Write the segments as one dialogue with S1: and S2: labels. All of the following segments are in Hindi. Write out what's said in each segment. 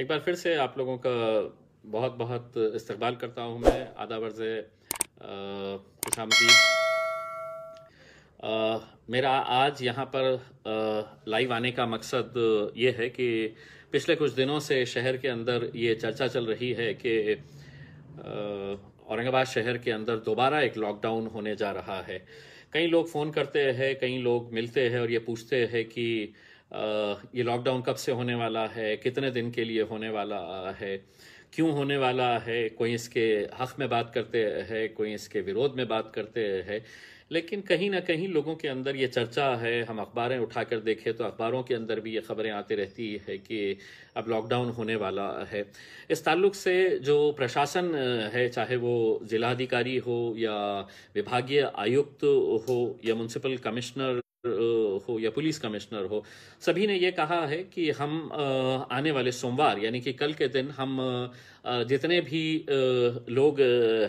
S1: एक बार फिर से आप लोगों का बहुत बहुत इस्तकबाल करता हूँ मैं। आदाब अर्ज़ खुशामदीद। मेरा आज यहाँ पर लाइव आने का मकसद ये है कि पिछले कुछ दिनों से शहर के अंदर ये चर्चा चल रही है कि औरंगाबाद शहर के अंदर दोबारा एक लॉकडाउन होने जा रहा है। कई लोग फ़ोन करते हैं, कई लोग मिलते हैं और ये पूछते हैं कि ये लॉकडाउन कब से होने वाला है, कितने दिन के लिए होने वाला है, क्यों होने वाला है। कोई इसके हक़ में बात करते हैं, कोई इसके विरोध में बात करते हैं, लेकिन कहीं ना कहीं लोगों के अंदर ये चर्चा है। हम अखबारें उठाकर देखें तो अखबारों के अंदर भी ये खबरें आती रहती है कि अब लॉकडाउन होने वाला है। इस ताल्लुक से जो प्रशासन है, चाहे वो ज़िलाधिकारी हो या विभागीय आयुक्त हो या म्युनिसिपल कमिश्नर हो या पुलिस कमिश्नर हो, सभी ने ये कहा है कि हम आने वाले सोमवार यानी कि कल के दिन हम जितने भी लोग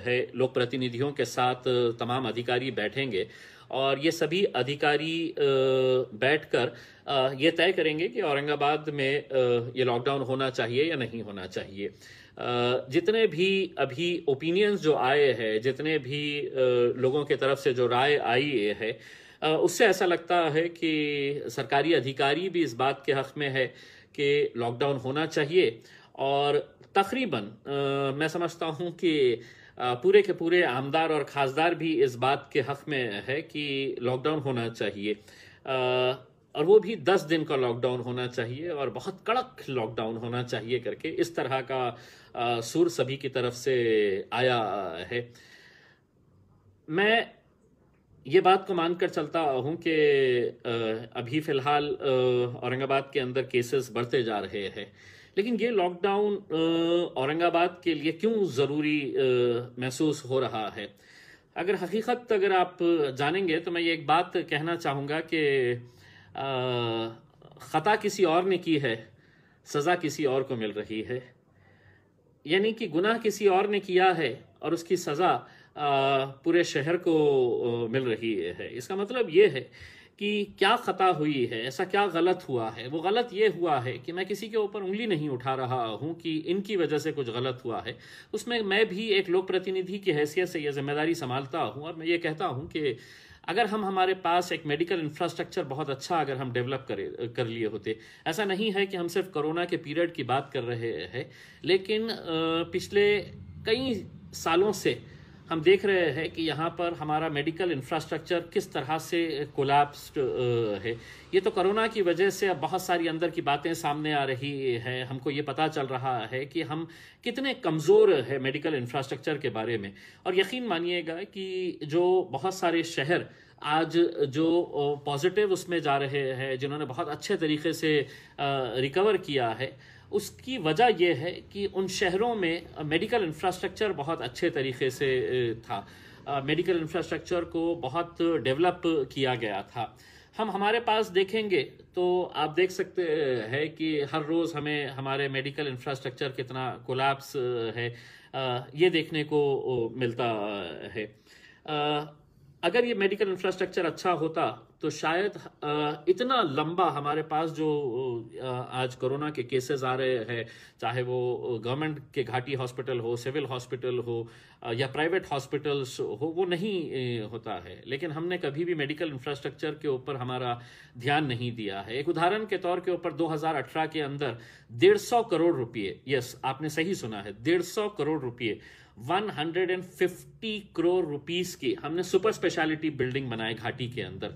S1: हैं, लोक प्रतिनिधियों के साथ तमाम अधिकारी बैठेंगे और ये सभी अधिकारी बैठकर ये तय करेंगे कि औरंगाबाद में ये लॉकडाउन होना चाहिए या नहीं होना चाहिए। जितने भी अभी ओपिनियंस जो आए हैं, जितने भी लोगों के तरफ से जो राय आई है, उससे ऐसा लगता है कि सरकारी अधिकारी भी इस बात के हक़ में है कि लॉकडाउन होना चाहिए। और तकरीबन मैं समझता हूँ कि पूरे के पूरे आमदार और खासदार भी इस बात के हक़ में है कि लॉकडाउन होना चाहिए, और वो भी 10 दिन का लॉकडाउन होना चाहिए और बहुत कड़क लॉकडाउन होना चाहिए करके इस तरह का सुर सभी की तरफ से आया है। मैं ये बात को मानकर चलता हूँ कि अभी फ़िलहाल औरंगाबाद के अंदर केसेस बढ़ते जा रहे हैं, लेकिन ये लॉकडाउन औरंगाबाद के लिए क्यों ज़रूरी महसूस हो रहा है। अगर आप जानेंगे तो मैं ये एक बात कहना चाहूँगा कि ख़ता किसी और ने की है, सज़ा किसी और को मिल रही है। यानी कि गुनाह किसी और ने किया है और उसकी सज़ा पूरे शहर को मिल रही है। इसका मतलब ये है कि क्या ख़ता हुई है, ऐसा क्या गलत हुआ है। वो गलत ये हुआ है कि मैं किसी के ऊपर उंगली नहीं उठा रहा हूँ कि इनकी वजह से कुछ गलत हुआ है। उसमें मैं भी एक लोक प्रतिनिधि की हैसियत से यह जिम्मेदारी संभालता हूँ और मैं ये कहता हूँ कि अगर हमारे पास एक मेडिकल इंफ्रास्ट्रक्चर बहुत अच्छा अगर हम डेवलप कर लिए होते, ऐसा नहीं है कि हम सिर्फ कोरोना के पीरियड की बात कर रहे हैं, लेकिन पिछले कई सालों से हम देख रहे हैं कि यहाँ पर हमारा मेडिकल इंफ्रास्ट्रक्चर किस तरह से कोलैप्स्ड है। ये तो कोरोना की वजह से अब बहुत सारी अंदर की बातें सामने आ रही हैं। हमको ये पता चल रहा है कि हम कितने कमज़ोर है मेडिकल इंफ्रास्ट्रक्चर के बारे में। और यकीन मानिएगा कि जो बहुत सारे शहर आज जो पॉजिटिव उसमें जा रहे हैं, जिन्होंने बहुत अच्छे तरीके से रिकवर किया है, उसकी वजह यह है कि उन शहरों में मेडिकल इंफ्रास्ट्रक्चर बहुत अच्छे तरीके से था। मेडिकल इंफ्रास्ट्रक्चर को बहुत डेवलप किया गया था। हमारे पास देखेंगे तो आप देख सकते हैं कि हर रोज़ हमें हमारे मेडिकल इंफ्रास्ट्रक्चर कितना कोलैप्स है, ये देखने को मिलता है। अगर ये मेडिकल इंफ्रास्ट्रक्चर अच्छा होता तो शायद इतना लंबा हमारे पास जो आज कोरोना के केसेस आ रहे हैं, चाहे वो गवर्नमेंट के घाटी हॉस्पिटल हो, सिविल हॉस्पिटल हो या प्राइवेट हॉस्पिटल्स हो, वो नहीं होता है। लेकिन हमने कभी भी मेडिकल इंफ्रास्ट्रक्चर के ऊपर हमारा ध्यान नहीं दिया है। एक उदाहरण के तौर के ऊपर 2018 के अंदर 150 करोड़ रुपये, यस आपने सही सुना है, 150 करोड़ रुपये, 150 करोड़ रुपीस की हमने सुपर स्पेशलिटी बिल्डिंग बनाए घाटी के अंदर।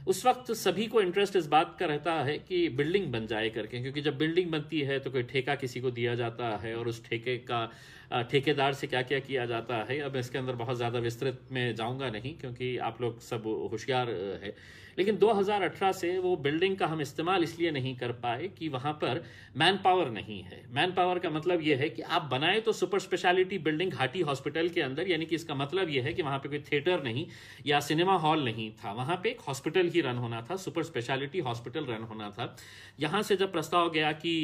S1: उस वक्त सभी को इंटरेस्ट इस बात का रहता है कि बिल्डिंग बन जाए करके, क्योंकि जब बिल्डिंग बनती है तो कोई ठेका किसी को दिया जाता है और उस ठेके का ठेकेदार से क्या क्या किया जाता है। अब इसके अंदर बहुत ज़्यादा विस्तृत में जाऊंगा नहीं क्योंकि आप लोग सब होशियार है। लेकिन 2018 से वो बिल्डिंग का हम इस्तेमाल इसलिए नहीं कर पाए कि वहाँ पर मैन पावर नहीं है। मैन पावर का मतलब ये है कि आप बनाए तो सुपर स्पेशलिटी बिल्डिंग घाटी हॉस्पिटल के अंदर, यानी कि इसका मतलब ये है कि वहाँ पे कोई थिएटर नहीं या सिनेमा हॉल नहीं था, वहाँ पे एक हॉस्पिटल ही रन होना था, सुपर स्पेशलिटी हॉस्पिटल रन होना था। यहाँ से जब प्रस्ताव गया कि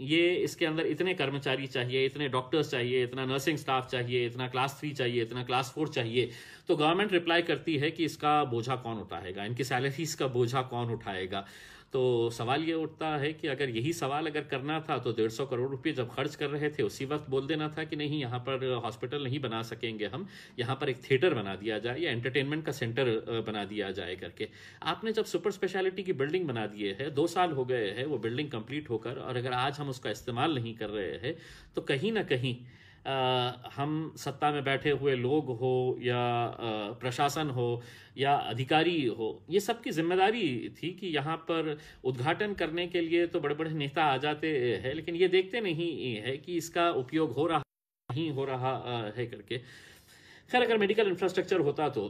S1: ये इसके अंदर इतने कर्मचारी चाहिए, इतने डॉक्टर्स चाहिए, इतना नर्सिंग स्टाफ चाहिए, इतना क्लास 3 चाहिए, इतना क्लास 4 चाहिए, तो गवर्नमेंट रिप्लाई करती है कि इसका बोझा कौन उठाएगा, इनकी सैलरीज का बोझा कौन उठाएगा। तो सवाल ये उठता है कि अगर यही सवाल अगर करना था तो 150 करोड़ रुपए जब खर्च कर रहे थे उसी वक्त बोल देना था कि नहीं, यहाँ पर हॉस्पिटल नहीं बना सकेंगे हम, यहाँ पर एक थिएटर बना दिया जाए या एंटरटेनमेंट का सेंटर बना दिया जाए करके। आपने जब सुपर स्पेशलिटी की बिल्डिंग बना दिए है, 2 साल हो गए हैं वो बिल्डिंग कंप्लीट होकर, और अगर आज हम उसका इस्तेमाल नहीं कर रहे हैं तो कहीं ना कहीं हम सत्ता में बैठे हुए लोग हो या प्रशासन हो या अधिकारी हो, ये सब की जिम्मेदारी थी कि यहाँ पर उद्घाटन करने के लिए तो बड़े बड़े नेता आ जाते हैं, लेकिन ये देखते नहीं है कि इसका उपयोग हो रहा नहीं हो रहा है करके। खैर, अगर मेडिकल इंफ्रास्ट्रक्चर होता तो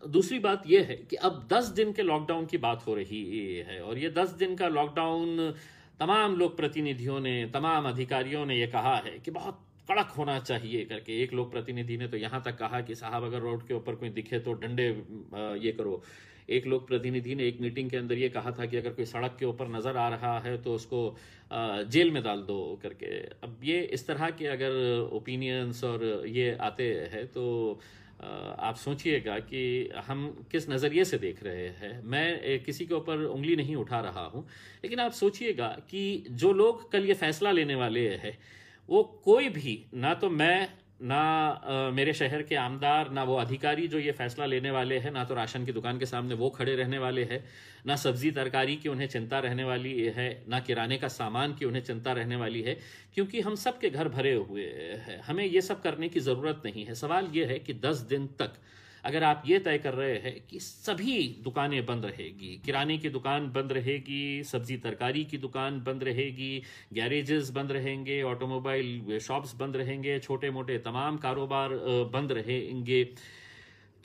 S1: दूसरी बात यह है कि अब 10 दिन के लॉकडाउन की बात हो रही है, और ये 10 दिन का लॉकडाउन तमाम लोक प्रतिनिधियों ने, तमाम अधिकारियों ने ये कहा है कि बहुत कड़क होना चाहिए करके। एक लोक प्रतिनिधि ने तो यहाँ तक कहा कि साहब अगर रोड के ऊपर कोई दिखे तो डंडे ये करो। एक लोक प्रतिनिधि ने एक मीटिंग के अंदर ये कहा था कि अगर कोई सड़क के ऊपर नज़र आ रहा है तो उसको जेल में डाल दो करके। अब ये इस तरह के अगर ओपिनियंस और ये आते हैं तो आप सोचिएगा कि हम किस नज़रिए से देख रहे हैं। मैं किसी के ऊपर उंगली नहीं उठा रहा हूँ, लेकिन आप सोचिएगा कि जो लोग कल ये फैसला लेने वाले हैं वो कोई भी, ना तो मैं, ना मेरे शहर के आमदार, ना वो अधिकारी जो ये फैसला लेने वाले हैं, ना तो राशन की दुकान के सामने वो खड़े रहने वाले हैं, ना सब्जी तरकारी की उन्हें चिंता रहने वाली है, ना किराने का सामान की उन्हें चिंता रहने वाली है, क्योंकि हम सब के घर भरे हुए हैं। हमें ये सब करने की ज़रूरत नहीं है। सवाल ये है कि 10 दिन तक अगर आप ये तय कर रहे हैं कि सभी दुकानें बंद रहेगी, किराने की दुकान बंद रहेगी, सब्जी तरकारी की दुकान बंद रहेगी, गैरेजेस बंद रहेंगे, ऑटोमोबाइल शॉप्स बंद रहेंगे, छोटे मोटे तमाम कारोबार बंद रहेंगे,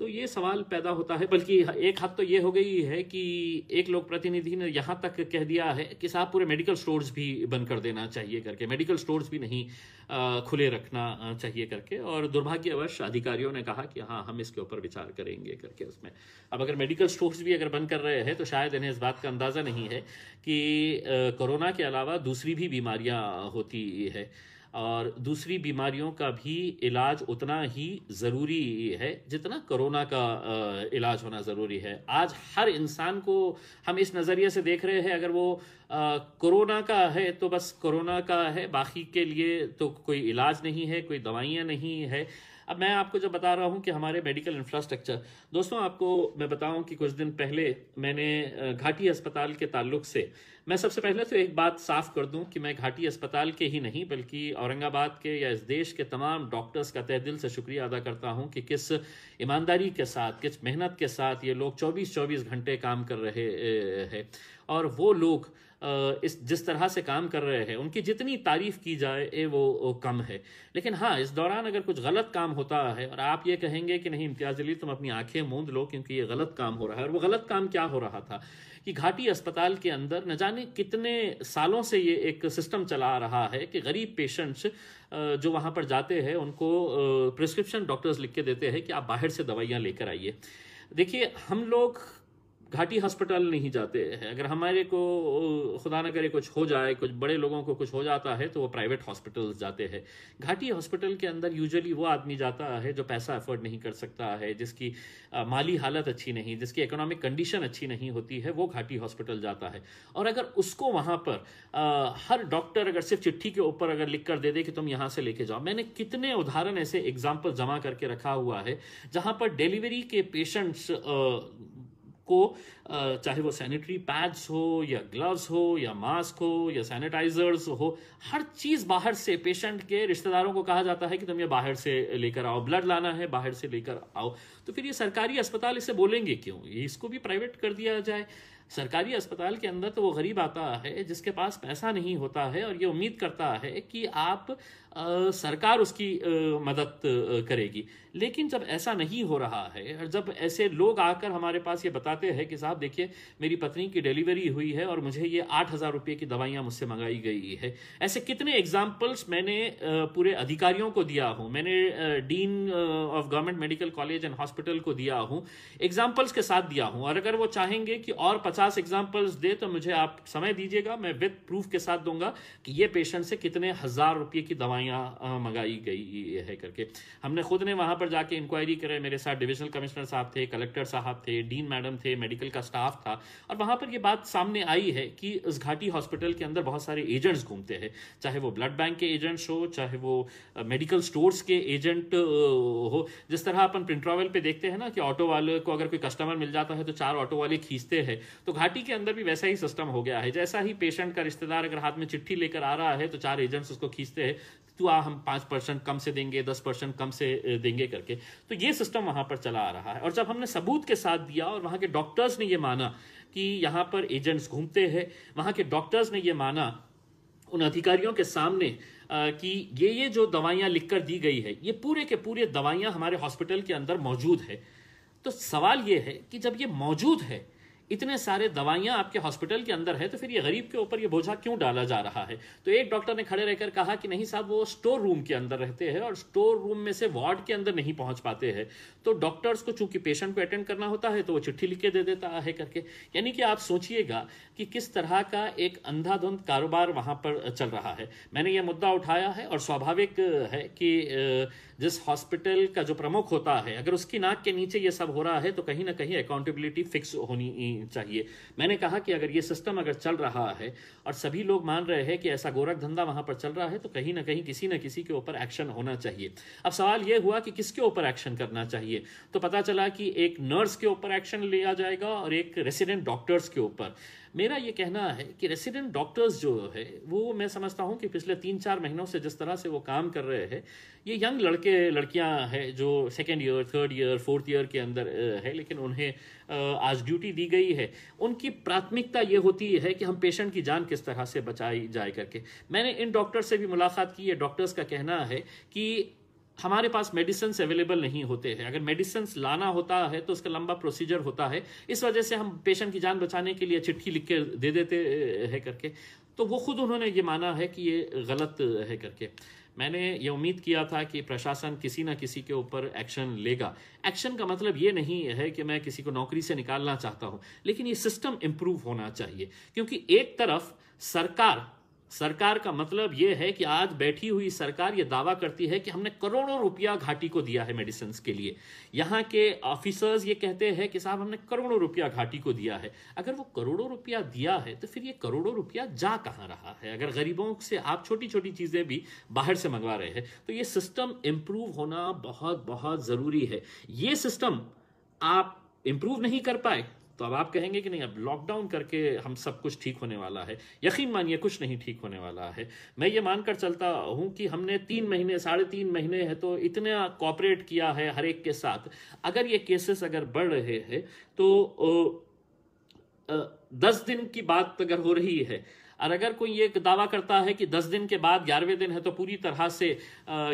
S1: तो ये सवाल पैदा होता है। बल्कि एक हद तो ये हो गई है कि एक लोक प्रतिनिधि ने यहाँ तक कह दिया है कि साहब पूरे मेडिकल स्टोर्स भी बंद कर देना चाहिए करके, मेडिकल स्टोर्स भी नहीं खुले रखना चाहिए करके। और दुर्भाग्यवश अधिकारियों ने कहा कि हाँ, हम इसके ऊपर विचार करेंगे करके उसमें। अब अगर मेडिकल स्टोर्स भी अगर बंद कर रहे हैं तो शायद इन्हें इस बात का अंदाज़ा नहीं है कि कोरोना के अलावा दूसरी भी बीमारियाँ होती है, और दूसरी बीमारियों का भी इलाज उतना ही ज़रूरी है जितना कोरोना का इलाज होना ज़रूरी है। आज हर इंसान को हम इस नज़रिए से देख रहे हैं, अगर वो कोरोना का है तो बस कोरोना का है, बाकी के लिए तो कोई इलाज नहीं है, कोई दवाइयाँ नहीं है। अब मैं आपको जब बता रहा हूँ कि हमारे मेडिकल इंफ्रास्ट्रक्चर, दोस्तों आपको मैं बताऊँ कि कुछ दिन पहले मैंने घाटी अस्पताल के ताल्लुक से, मैं सबसे पहले तो एक बात साफ कर दूं कि मैं घाटी अस्पताल के ही नहीं बल्कि औरंगाबाद के या इस देश के तमाम डॉक्टर्स का तहे दिल से शुक्रिया अदा करता हूं कि किस ईमानदारी के साथ, किस मेहनत के साथ ये लोग 24-24 घंटे काम कर रहे हैं। और वो लोग इस जिस तरह से काम कर रहे हैं, उनकी जितनी तारीफ की जाए वो कम है। लेकिन हाँ, इस दौरान अगर कुछ गलत काम होता है और आप ये कहेंगे कि नहीं इम्तियाज़ अली तुम अपनी आंखें मूंद लो क्योंकि ये गलत काम हो रहा है, और वो गलत काम क्या हो रहा था कि घाटी अस्पताल के अंदर न जाने कितने सालों से ये एक सिस्टम चला आ रहा है कि गरीब पेशेंट्स जो वहाँ पर जाते हैं उनको प्रिस्क्रिप्शन डॉक्टर्स लिख के देते हैं कि आप बाहर से दवाइयाँ लेकर आइए। देखिए, हम लोग घाटी हॉस्पिटल नहीं जाते हैं। अगर हमारे को खुदा न करे कुछ हो जाए, कुछ बड़े लोगों को कुछ हो जाता है तो वो प्राइवेट हॉस्पिटल्स जाते हैं। घाटी हॉस्पिटल के अंदर यूजुअली वो आदमी जाता है जो पैसा अफोर्ड नहीं कर सकता है, जिसकी माली हालत अच्छी नहीं, जिसकी इकोनॉमिक कंडीशन अच्छी नहीं होती है, वो घाटी हॉस्पिटल जाता है। और अगर उसको वहाँ पर हर डॉक्टर अगर सिर्फ चिट्ठी के ऊपर अगर लिख कर दे दे कि तुम यहाँ से लेके जाओ, मैंने कितने उदाहरण ऐसे एग्जाम्पल जमा करके रखा हुआ है जहाँ पर डिलीवरी के पेशेंट्स को चाहे वो सैनिटरी पैड्स हो या ग्लव्स हो या मास्क हो या सैनिटाइजर्स हो, हर चीज़ बाहर से, पेशेंट के रिश्तेदारों को कहा जाता है कि तुम ये बाहर से लेकर आओ, ब्लड लाना है बाहर से लेकर आओ। तो फिर ये सरकारी अस्पताल इसे बोलेंगे क्यों? ये इसको भी प्राइवेट कर दिया जाए। सरकारी अस्पताल के अंदर तो वो गरीब आता है जिसके पास पैसा नहीं होता है और ये उम्मीद करता है कि आप सरकार उसकी मदद करेगी। लेकिन जब ऐसा नहीं हो रहा है और जब ऐसे लोग आकर हमारे पास ये बताते हैं कि साहब देखिए मेरी पत्नी की डिलीवरी हुई है और मुझे ये 8,000 रुपये की दवाइयाँ मुझसे मंगाई गई है, ऐसे कितने एग्जाम्पल्स मैंने पूरे अधिकारियों को दिया हूँ, मैंने dean of government medical college and hospital को दिया हूँ, एग्जाम्पल्स के साथ दिया हूँ। और अगर वो चाहेंगे कि और 50 एग्जाम्पल्स दे तो मुझे आप समय दीजिएगा, मैं विद प्रूफ के साथ दूंगा कि ये पेशेंट से कितने हजार रुपये की दवाइयाँ मंगाई गई है करके। हमने खुद ने वहाँ पर जाके इंक्वायरी करे, मेरे साथ डिविजनल कमिश्नर साहब थे, कलेक्टर साहब थे, डीन मैडम थे, मेडिकल का स्टाफ था, और वहाँ पर ये बात सामने आई है कि इस घाटी हॉस्पिटल के अंदर बहुत सारे एजेंट्स घूमते हैं, चाहे वो ब्लड बैंक के एजेंट्स हो, चाहे वो मेडिकल स्टोर्स के एजेंट हो। जिस तरह अपन प्रिंट्रॉवेल पे देखते हैं ना कि ऑटो वाले को अगर कोई कस्टमर मिल जाता है तो 4 ऑटो वाले खींचते हैं, तो घाटी के अंदर भी वैसा ही सिस्टम हो गया है। जैसा ही पेशेंट का रिश्तेदार अगर हाथ में चिट्ठी लेकर आ रहा है तो 4 एजेंट्स उसको खींचते हैं, तू आ, हम 5% कम से देंगे, 10% कम से देंगे करके। तो ये सिस्टम वहां पर चला आ रहा है। और जब हमने सबूत के साथ दिया और वहां के डॉक्टर्स ने ये माना कि यहाँ पर एजेंट्स घूमते हैं, वहां के डॉक्टर्स ने ये माना उन अधिकारियों के सामने कि ये जो दवाइयां लिखकर दी गई है, ये पूरे के पूरे दवाइयां हमारे हॉस्पिटल के अंदर मौजूद है। तो सवाल ये है कि जब ये मौजूद है, इतने सारे दवाइयां आपके हॉस्पिटल के अंदर है, तो फिर ये गरीब के ऊपर ये बोझा क्यों डाला जा रहा है? तो एक डॉक्टर ने खड़े रहकर कहा कि नहीं साहब, वो स्टोर रूम के अंदर रहते हैं और स्टोर रूम में से वार्ड के अंदर नहीं पहुंच पाते हैं, तो डॉक्टर्स को चूंकि पेशेंट को अटेंड करना होता है तो वो चिट्ठी लिख के दे देता है करके। यानी कि आप सोचिएगा कि किस तरह का एक अंधाधुंध कारोबार वहां पर चल रहा है। मैंने ये मुद्दा उठाया है और स्वाभाविक है कि जिस हॉस्पिटल का जो प्रमुख होता है, अगर उसकी नाक के नीचे ये सब हो रहा है तो कहीं ना कहीं अकाउंटेबिलिटी फिक्स होनी चाहिए। मैंने कहा कि अगर ये सिस्टम अगर चल रहा है और सभी लोग मान रहे हैं कि ऐसा गोरख धंधा वहां पर चल रहा है, तो कहीं ना कहीं किसी न किसी के ऊपर एक्शन होना चाहिए। अब सवाल यह हुआ कि किसके ऊपर एक्शन करना चाहिए, तो पता चला कि एक नर्स के ऊपर एक्शन लिया जाएगा और एक रेसिडेंट डॉक्टर्स के ऊपर। मेरा ये कहना है कि रेसिडेंट डॉक्टर्स जो है वो मैं समझता हूं कि पिछले 3-4 महीनों से जिस तरह से वो काम कर रहे हैं, ये यंग लड़के लड़कियां हैं जो 2nd year, 3rd year, 4th year के अंदर है, लेकिन उन्हें आज ड्यूटी दी गई है। उनकी प्राथमिकता ये होती है कि हम पेशेंट की जान किस तरह से बचाई जाए करके। मैंने इन डॉक्टर से भी मुलाकात की है। डॉक्टर्स का कहना है कि हमारे पास मेडिसिन अवेलेबल नहीं होते हैं, अगर मेडिसिन लाना होता है तो उसका लंबा प्रोसीजर होता है, इस वजह से हम पेशेंट की जान बचाने के लिए चिट्ठी लिख के दे देते हैं करके। तो वो खुद उन्होंने ये माना है कि ये गलत है करके। मैंने ये उम्मीद किया था कि प्रशासन किसी ना किसी के ऊपर एक्शन लेगा। एक्शन का मतलब ये नहीं है कि मैं किसी को नौकरी से निकालना चाहता हूं, लेकिन ये सिस्टम इंप्रूव होना चाहिए। क्योंकि एक तरफ सरकार का मतलब यह है कि आज बैठी हुई सरकार यह दावा करती है कि हमने करोड़ों रुपया घाटी को दिया है मेडिसिन के लिए। यहां के ऑफिसर्स ये कहते हैं कि साहब हमने करोड़ों रुपया घाटी को दिया है। अगर वो करोड़ों रुपया दिया है तो फिर ये करोड़ों रुपया जा कहां रहा है? अगर गरीबों से आप छोटी छोटी चीजें भी बाहर से मंगवा रहे हैं, तो ये सिस्टम इंप्रूव होना बहुत बहुत जरूरी है। ये सिस्टम आप इंप्रूव नहीं कर पाए तो अब आप कहेंगे कि नहीं, अब लॉकडाउन करके हम सब कुछ ठीक होने वाला है। यकीन मानिए कुछ नहीं ठीक होने वाला है। मैं ये मानकर चलता हूं कि हमने 3 महीने 3.5 महीने है तो इतना कॉपरेट किया है हर एक के साथ। अगर ये केसेस अगर बढ़ रहे हैं तो 10 दिन की बात अगर हो रही है, और अगर कोई ये दावा करता है कि 10 दिन के बाद 11वें दिन है तो पूरी तरह से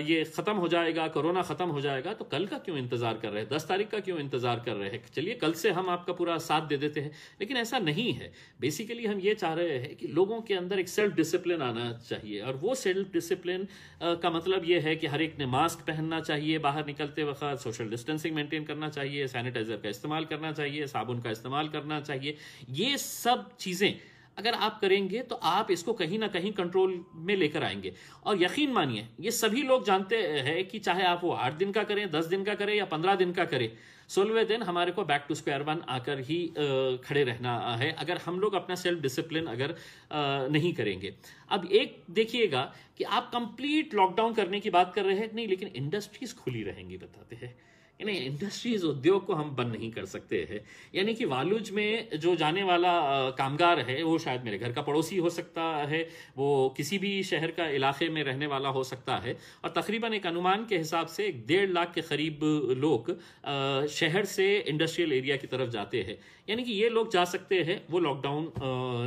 S1: ये खत्म हो जाएगा, कोरोना खत्म हो जाएगा, तो कल का क्यों इंतजार कर रहे हैं? 10 तारीख का क्यों इंतजार कर रहे हैं? चलिए कल से हम आपका पूरा साथ दे देते हैं, लेकिन ऐसा नहीं है। बेसिकली हम ये चाह रहे हैं कि लोगों के अंदर एक सेल्फ डिसिप्लिन आना चाहिए, और वो सेल्फ डिसिप्लिन का मतलब ये है कि हर एक ने मास्क पहनना चाहिए, बाहर निकलते वक्त सोशल डिस्टेंसिंग मेंटेन करना चाहिए, सैनिटाइजर का इस्तेमाल करना चाहिए, साबुन का इस्तेमाल करना चाहिए। ये सब चीजें अगर आप करेंगे तो आप इसको कहीं ना कहीं कंट्रोल में लेकर आएंगे। और यकीन मानिए ये सभी लोग जानते हैं कि चाहे आप वो 8 दिन का करें, 10 दिन का करें या 15 दिन का करें, 16वें दिन हमारे को बैक टू स्क्वायर वन आकर ही खड़े रहना है, अगर हम लोग अपना सेल्फ डिसिप्लिन अगर नहीं करेंगे। अब एक देखिएगा कि आप कंप्लीट लॉकडाउन करने की बात कर रहे हैं, नहीं, लेकिन इंडस्ट्रीज खुली रहेंगी, बताते हैं नहीं, इंडस्ट्रीज उद्योग को हम बंद नहीं कर सकते हैं। यानी कि वालुज में जो जाने वाला कामगार है वो शायद मेरे घर का पड़ोसी हो सकता है, वो किसी भी शहर का इलाके में रहने वाला हो सकता है, और तकरीबन एक अनुमान के हिसाब से 1.5 लाख के करीब लोग शहर से इंडस्ट्रियल एरिया की तरफ जाते हैं। यानी कि ये लोग जा सकते हैं, वो लॉकडाउन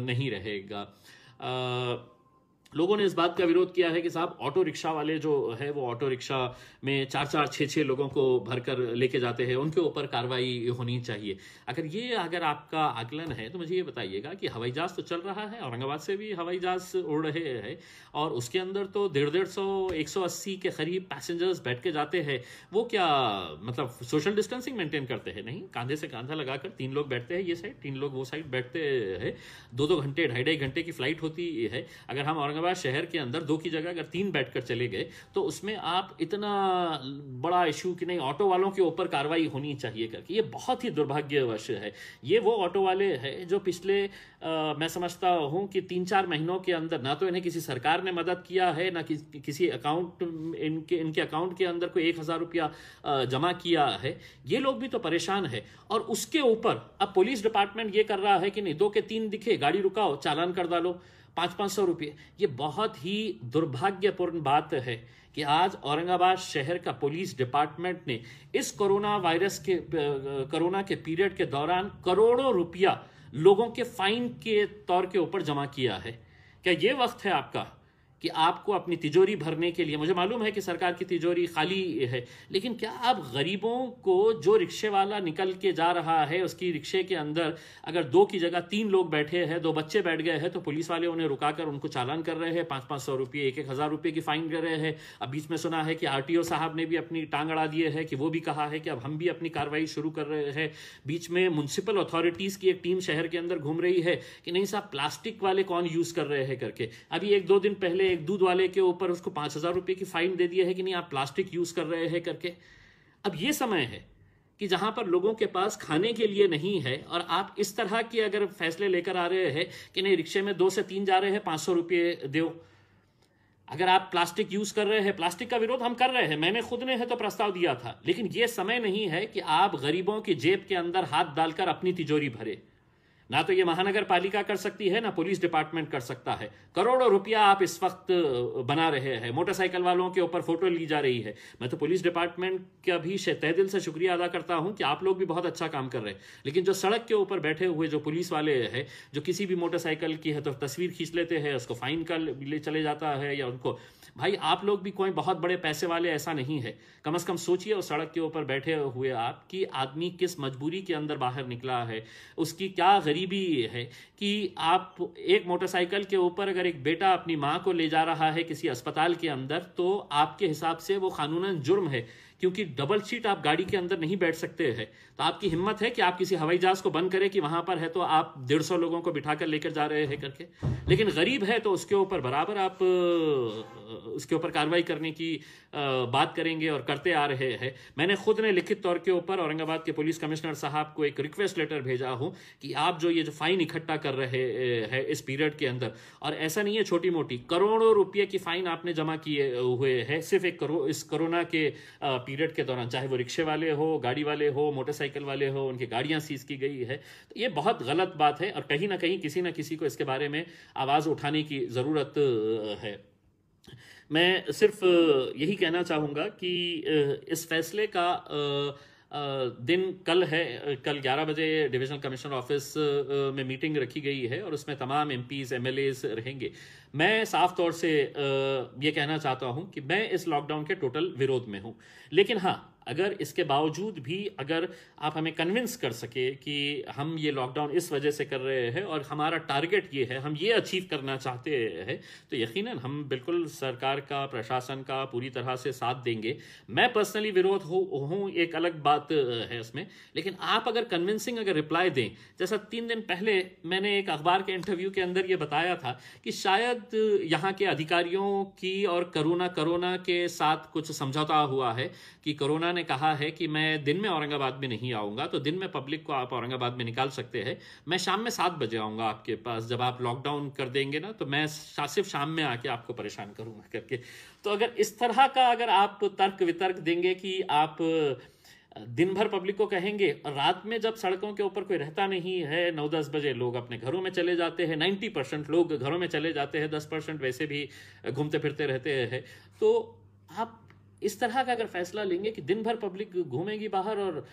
S1: नहीं रहेगा। लोगों ने इस बात का विरोध किया है कि साहब ऑटो रिक्शा वाले जो है वो ऑटो रिक्शा में 4-4 6-6 लोगों को भरकर लेके जाते हैं, उनके ऊपर कार्रवाई होनी चाहिए। अगर आपका आकलन है तो मुझे ये बताइएगा कि हवाई जहाज तो चल रहा है, औरंगाबाद से भी हवाई जहाज उड़ रहे हैं और उसके अंदर तो 150 180 के करीब पैसेंजर्स बैठ के जाते हैं। वो क्या मतलब सोशल डिस्टेंसिंग मेंटेन करते हैं? नहीं, कांधे से कांधा लगाकर 3 लोग बैठते हैं ये साइड, 3 लोग वो साइड बैठते हैं। 2-2 घंटे 2.5 घंटे की फ्लाइट होती है। अगर हम औरंगाबाद शहर के अंदर 2 की जगह अगर 3 बैठकर चले गए तो उसमें आप इतना बड़ा इशू कि नहीं ऑटो वालों के ऊपर कार्रवाई होनी चाहिए करके, ये बहुत ही दुर्भाग्यवश है। ये वो ऑटो वाले हैं जो पिछले मैं समझता हूं कि 3-4 महीनों के अंदर ना तो इन्हें किसी सरकार ने मदद किया है, ना किसी अकाउंट इनके अकाउंट के अंदर कोई 1,000 रुपया जमा किया है। ये लोग भी तो परेशान है और उसके ऊपर अब पुलिस डिपार्टमेंट ये कर रहा है कि नहीं 2 के 3 दिखे गाड़ी रुकाओ चालान कर डालो 500-500 रुपये। ये बहुत ही दुर्भाग्यपूर्ण बात है कि आज औरंगाबाद शहर का पुलिस डिपार्टमेंट ने इस कोरोना के पीरियड के दौरान करोड़ों रुपया लोगों के फाइन के तौर के ऊपर जमा किया है। क्या ये वक्त है आपका कि आपको अपनी तिजोरी भरने के लिए, मुझे मालूम है कि सरकार की तिजोरी खाली है, लेकिन क्या आप गरीबों को, जो रिक्शे वाला निकल के जा रहा है उसकी रिक्शे के अंदर अगर 2 की जगह 3 लोग बैठे हैं, 2 बच्चे बैठ गए हैं तो पुलिस वाले उन्हें रुकाकर उनको चालान कर रहे हैं, 500-500 रुपये 1,000 रुपये की फाइन कर रहे हैं। अब बीच में सुना है कि आरटीओ साहब ने भी अपनी टांग अड़ा दिए है कि वो भी कहा है कि अब हम भी अपनी कार्रवाई शुरू कर रहे हैं। बीच में म्युनिसिपल अथॉरिटीज की एक टीम शहर के अंदर घूम रही है कि नहीं साहब प्लास्टिक वाले कौन यूज कर रहे हैं करके। अभी 1-2 दिन पहले एक दूध वाले के ऊपर उसको 5,000 रुपए की फाइन दे दिया है कि नहीं आप प्लास्टिक यूज कर रहे हैं करके। अब ये समय है कि जहां पर लोगों के पास खाने के लिए नहीं है और आप इस तरह के अगर फैसले लेकर आ रहे हैं कि नहीं रिक्शे में 2 से 3 जा रहे हैं 500 रुपये दो। अगर आप प्लास्टिक यूज कर रहे हैं, प्लास्टिक का विरोध हम कर रहे हैं, मैंने खुद ने है तो प्रस्ताव दिया था, लेकिन यह समय नहीं है कि आप गरीबों की जेब के अंदर हाथ डालकर अपनी तिजोरी भरे। ना तो ये महानगर पालिका कर सकती है, ना पुलिस डिपार्टमेंट कर सकता है। करोड़ों रुपया आप इस वक्त बना रहे हैं, मोटरसाइकिल वालों के ऊपर फोटो ली जा रही है। मैं तो पुलिस डिपार्टमेंट का भी तहे दिल से शुक्रिया अदा करता हूं कि आप लोग भी बहुत अच्छा काम कर रहे हैं, लेकिन जो सड़क के ऊपर बैठे हुए जो पुलिस वाले हैं, जो किसी भी मोटरसाइकिल की है तो तस्वीर खींच लेते हैं, उसको फाइन कर ले चले जाता है, या उनको, भाई आप लोग भी कोई बहुत बड़े पैसे वाले ऐसा नहीं है। कम से कम सोचिए उस सड़क के ऊपर बैठे हुए आप कि आदमी किस मजबूरी के अंदर बाहर निकला है, उसकी क्या गरीबी है कि आप एक मोटरसाइकिल के ऊपर अगर एक बेटा अपनी मां को ले जा रहा है किसी अस्पताल के अंदर तो आपके हिसाब से वो कानूनन जुर्म है, क्योंकि डबल सीट आप गाड़ी के अंदर नहीं बैठ सकते हैं। तो आपकी हिम्मत है कि आप किसी हवाई जहाज को बंद करें कि वहां पर है तो आप 150 लोगों को बिठाकर लेकर जा रहे हैं करके, लेकिन गरीब है तो उसके ऊपर बराबर आप उसके ऊपर कार्रवाई करने की बात करेंगे और करते आ रहे हैं। मैंने खुद ने लिखित तौर के ऊपर औरंगाबाद के पुलिस कमिश्नर साहब को एक रिक्वेस्ट लेटर भेजा हूं कि आप जो ये जो फाइन इकट्ठा कर रहे हैं इस पीरियड के अंदर, और ऐसा नहीं है छोटी मोटी, करोड़ों रुपये की फाइन आपने जमा किए हुए हैं सिर्फ इस कोरोना के पीरियड के दौरान, चाहे वो रिक्शे वाले हो, गाड़ी वाले हो, मोटरसाइकिल वाले हो, उनकी गाड़ियां सीज की गई है। तो ये बहुत गलत बात है और कहीं ना कहीं किसी ना किसी को इसके बारे में आवाज उठाने की जरूरत है। मैं सिर्फ यही कहना चाहूंगा कि इस फैसले का दिन कल है। कल 11 बजे डिविजनल कमिश्नर ऑफिस में मीटिंग रखी गई है और उसमें तमाम एमपीज एमएलएज रहेंगे। मैं साफ तौर से ये कहना चाहता हूं कि मैं इस लॉकडाउन के टोटल विरोध में हूं, लेकिन हाँ अगर इसके बावजूद भी अगर आप हमें कन्विंस कर सके कि हम ये लॉकडाउन इस वजह से कर रहे हैं और हमारा टारगेट ये है, हम ये अचीव करना चाहते हैं, तो यकीनन हम बिल्कुल सरकार का, प्रशासन का पूरी तरह से साथ देंगे। मैं पर्सनली विरोध हूँ एक अलग बात है उसमें, लेकिन आप अगर कन्विंसिंग अगर रिप्लाई दें, जैसा 3 दिन पहले मैंने एक अखबार के इंटरव्यू के अंदर ये बताया था कि शायद यहाँ के अधिकारियों की और कोरोना के साथ कुछ समझौता हुआ है कि कोरोना ने कहा है कि मैं दिन में औरंगाबाद में नहीं आऊंगा, तो दिन में पब्लिक को आप औरंगाबाद में निकाल सकते हैं, मैं शाम में 7 बजे आऊंगा आपके पास, जब आप लॉकडाउन कर देंगे ना तो मैं सिर्फ शाम में आके आपको परेशान करूंगा करके। तो अगर इस तरह का अगर आप तर्क वितर्क देंगे कि आप दिन भर पब्लिक को कहेंगे और रात में जब सड़कों के ऊपर कोई रहता नहीं है, 9-10 बजे लोग अपने घरों में चले जाते हैं, 90% लोग घरों में चले जाते हैं, 10% वैसे भी घूमते फिरते रहते हैं, तो आप इस तरह का अगर फैसला लेंगे कि दिन भर पब्लिक घूमेगी बाहर और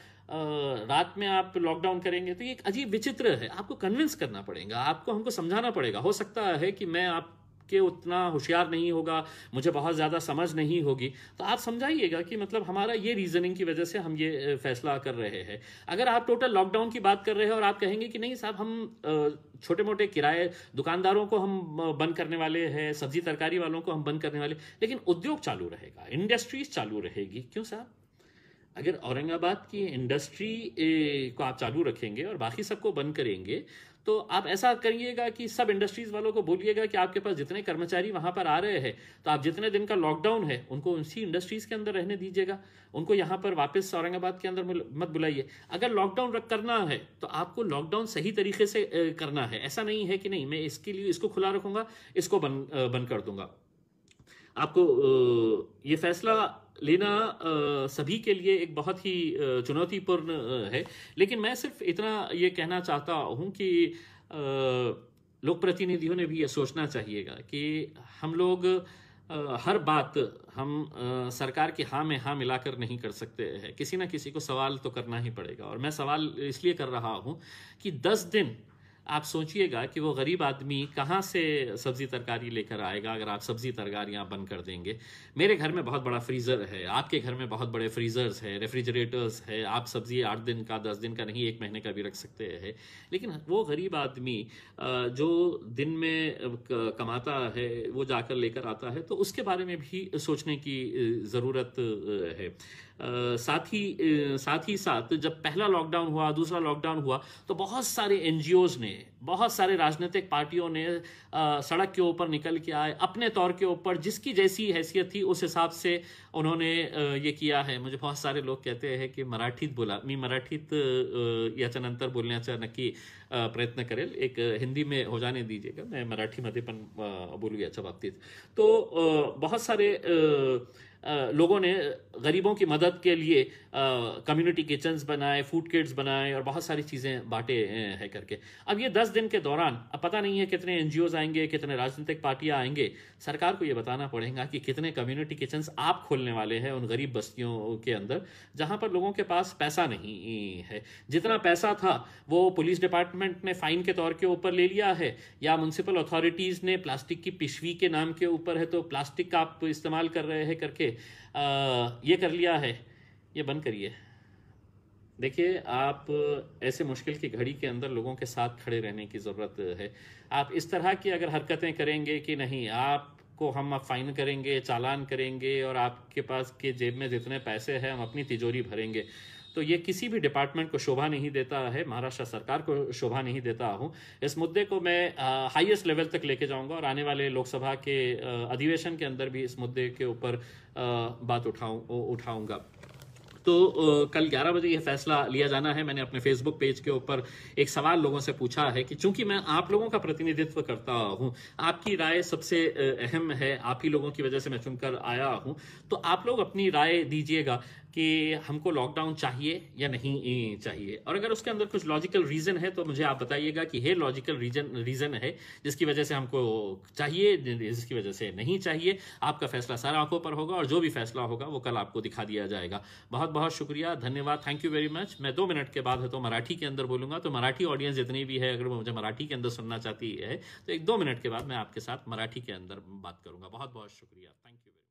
S1: रात में आप लॉकडाउन करेंगे, तो ये एक अजीब विचित्र है। आपको कन्विंस करना पड़ेगा, आपको हमको समझाना पड़ेगा। हो सकता है कि मैं आप के उतना होशियार नहीं होगा, मुझे बहुत ज़्यादा समझ नहीं होगी, तो आप समझाइएगा कि मतलब हमारा ये रीज़निंग की वजह से हम ये फैसला कर रहे हैं। अगर आप टोटल लॉकडाउन की बात कर रहे हैं और आप कहेंगे कि नहीं साहब हम छोटे मोटे किराए दुकानदारों को हम बंद करने वाले हैं, सब्जी तरकारी वालों को हम बंद करने वाले, लेकिन उद्योग चालू रहेगा, इंडस्ट्रीज चालू रहेगी, क्यों साहब? अगर औरंगाबाद की इंडस्ट्री को आप चालू रखेंगे और बाकी सबको बंद करेंगे, तो आप ऐसा करिएगा कि सब इंडस्ट्रीज वालों को बोलिएगा कि आपके पास जितने कर्मचारी वहां पर आ रहे हैं, तो आप जितने दिन का लॉकडाउन है उनको उसी इंडस्ट्रीज के अंदर रहने दीजिएगा, उनको यहाँ पर वापस औरंगाबाद के अंदर मत बुलाइए। अगर लॉकडाउन करना है तो आपको लॉकडाउन सही तरीके से करना है। ऐसा नहीं है कि नहीं मैं इसके लिए इसको खुला रखूंगा, इसको बंद कर दूंगा। आपको ये फैसला लेना सभी के लिए एक बहुत ही चुनौतीपूर्ण है, लेकिन मैं सिर्फ इतना ये कहना चाहता हूँ कि लोक प्रतिनिधियों ने भी ये सोचना चाहिएगा कि हम लोग हर बात हम सरकार की हाँ में हाँ मिलाकर नहीं कर सकते हैं, किसी ना किसी को सवाल तो करना ही पड़ेगा। और मैं सवाल इसलिए कर रहा हूँ कि 10 दिन आप सोचिएगा कि वो गरीब आदमी कहाँ से सब्जी तरकारी लेकर आएगा अगर आप सब्जी तरकारियाँ बंद कर देंगे। मेरे घर में बहुत बड़ा फ्रीज़र है, आपके घर में बहुत बड़े फ्रीज़र्स है, रेफ्रिजरेटर्स है, आप सब्जी 8 दिन का 10 दिन का नहीं 1 महीने का भी रख सकते हैं। लेकिन वो गरीब आदमी जो दिन में कमाता है वो जाकर लेकर आता है, तो उसके बारे में भी सोचने की ज़रूरत है। साथ ही साथ जब पहला लॉकडाउन हुआ, दूसरा लॉकडाउन हुआ, तो बहुत सारे एनजीओज ने, बहुत सारे राजनीतिक पार्टियों ने सड़क के ऊपर निकल के आए, अपने तौर के ऊपर जिसकी जैसी हैसियत थी उस हिसाब से उन्होंने ये किया है। मुझे बहुत सारे लोग कहते हैं कि मराठीत बोला, मी मराठीत याच्यानंतर बोलण्याचा नक्की प्रयत्न करेल, एक हिंदी में हो जाने दीजिएगा, मैं मराठीमध्ये पण बोलू याच्या बाबतीत। तो बहुत सारे लोगों ने गरीबों की मदद के लिए कम्युनिटी किचन्स बनाए, फूड किट्स बनाए और बहुत सारी चीज़ें बांटे हैं करके। अब ये 10 दिन के दौरान अब पता नहीं है कितने एनजीओज आएंगे, कितने राजनीतिक पार्टियां आएंगे, सरकार को ये बताना पड़ेगा कि कितने कम्युनिटी किचन्स आप खोलने वाले हैं उन गरीब बस्तियों के अंदर जहां पर लोगों के पास पैसा नहीं है। जितना पैसा था वो पुलिस डिपार्टमेंट ने फाइन के तौर के ऊपर ले लिया है, या म्यूनसिपल अथॉरिटीज़ ने प्लास्टिक की पिशवी के नाम के ऊपर है तो प्लास्टिक का आप इस्तेमाल कर रहे हैं करके ये कर लिया है। ये बंद करिए। देखिए, आप ऐसे मुश्किल की घड़ी के अंदर लोगों के साथ खड़े रहने की ज़रूरत है। आप इस तरह की अगर हरकतें करेंगे कि नहीं आपको हम फाइन करेंगे, चालान करेंगे और आपके पास के जेब में जितने पैसे हैं हम अपनी तिजोरी भरेंगे, तो ये किसी भी डिपार्टमेंट को शोभा नहीं देता है, महाराष्ट्र सरकार को शोभा नहीं देता हूँ। इस मुद्दे को मैं हाईएस्ट लेवल तक लेके जाऊंगा और आने वाले लोकसभा के अधिवेशन के अंदर भी इस मुद्दे के ऊपर बात उठाऊंगा। तो कल 11 बजे यह फैसला लिया जाना है। मैंने अपने फेसबुक पेज के ऊपर एक सवाल लोगों से पूछा है कि चूंकि मैं आप लोगों का प्रतिनिधित्व करता हूं, आपकी राय सबसे अहम है, आप ही लोगों की वजह से मैं चुनकर आया हूं, तो आप लोग अपनी राय दीजिएगा कि हमको लॉकडाउन चाहिए या नहीं चाहिए। और अगर उसके अंदर कुछ लॉजिकल रीज़न है तो मुझे आप बताइएगा कि ये लॉजिकल रीज़न है जिसकी वजह से हमको चाहिए, जिसकी वजह से नहीं चाहिए। आपका फैसला सारा आंखों पर होगा और जो भी फैसला होगा वो कल आपको दिखा दिया जाएगा। बहुत बहुत शुक्रिया, धन्यवाद, थैंक यू वेरी मच। मैं 2 मिनट के बाद है तो मराठी के अंदर बोलूँगा, तो मराठी ऑडियंस जितनी भी है अगर वो मुझे मराठी के अंदर सुनना चाहती है तो 1-2 मिनट के बाद मैं आपके साथ मराठी के अंदर बात करूँगा। बहुत बहुत शुक्रिया, थैंक यू।